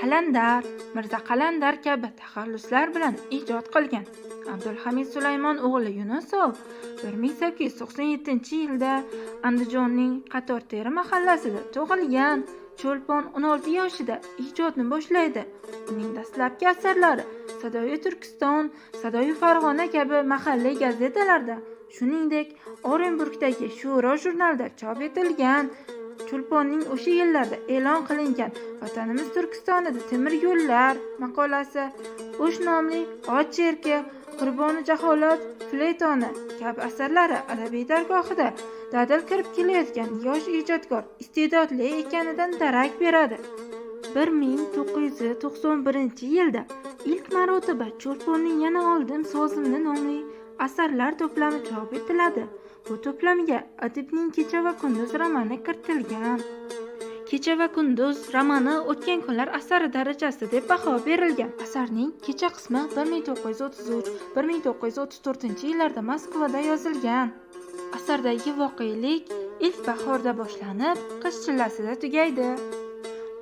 qalandar, Mirza Qalandar kabi taxalluslar bilan ijod qilgan. Abdulhamid Sulaymon o'g'li Yunusov 1897-yilda Andijonning Qatorteri mahallasida tug'ilgan. Cho'lpon 16 yoshida ijodni boshlaydi. Uning dastlabki asarlari Sadoyi Turkiston, Sadoyi Farg'ona kabi mahalliy gazetalarda, shuningdek, Orenburgdagi Shuro jurnalida chop etilgan. Cho'lponning o'sha yillarda e'lon qilingan Vatanimiz Turkistonida temir yo'llar maqolasi, O'sh nomli ocherka, Qurboni jaholat fletoni kabi asarlari adabiy dargohida dadil kirib kelayotgan yosh ijodkor iste'dodli ekanidan darak beradi. 1991-yilda ilk marotaba Cho'lponning Yana oldim sozimni nomli asarlar to'plami chop etiladi. Bu to'plamga adibning Kecha va kunduz romani kiritilgan. Kecha va kunduz romani o'tgan kunlar asari darajasida deb baho berilgan. Asarning kecha qismi 1933-1934-yillarda Moskvada yozilgan. Asardagi voqelik ilk bahorda boshlanib, qish chillasida tugaydi.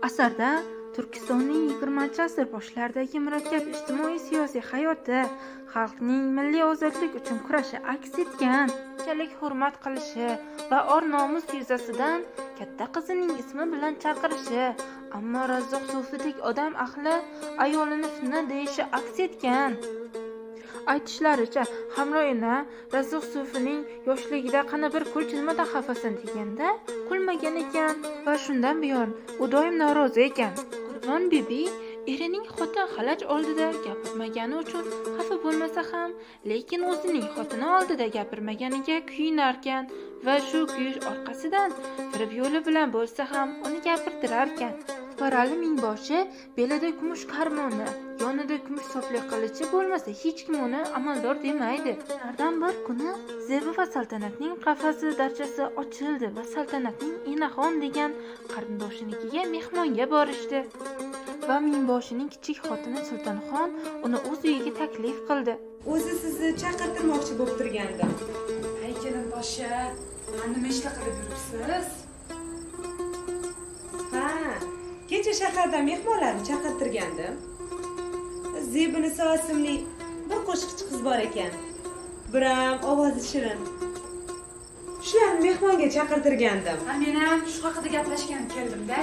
Asarda Turkistonning 20-asr boshlaridagi murakkab ijtimoiy-siyosiy hayoti, xalqning milliy ozodlik uchun kurashi aks etgan. Qanchalik hurmat qilishi va or-nomus yuzasidan katta qizining ismi bilan chaqirishi, ammo Razzoq Sufidek odam ahli ayolini fitna deyishi aks etgan. Aytishlaricha, hamroyina Razzoq Sufining yoshligida qana bir kul chizmada xafasin deganda kulmagan ekan va shundan buyon u doim norozi ekan. Qurbon bibi erining xotin xalaj oldida gapirmagani uchun xafa bo'lmasa ham, lekin o'zining xotini oldida gapirmaganiga kuyinarkan va shu kuyish orqasidan firib yo'li bilan bo'lsa ham uni gapirtirarkan. Parali mingboshi belida kumush karmoni, yonida kumush sopli qilichi bo'lmasa hech kim uni amaldor demaydi. Ulardan bir kuni Zebi va Saltanatning qafasi darchasi ochildi va Saltanatning Enaxon degan qarindoshinikiga mehmonga borishdi. Va mingboshining kichik xotini Sultonxon uni o'z uyiga taklif qildi. O'zi sizni chaqirtirmoqchi bo'lib turgandim. Ay kelinposhsha, nima ishlar qilib yuribsiz? Ha, kecha shahardan mehmonlarni chaqirtirgandim. Zebi Niso ismli bir qo'shiqchi qiz bor ekan. Biram ovozi shirin. Shularni mehmonga chaqirtirgandim. Men ham shu haqida gaplashgan keldim-da.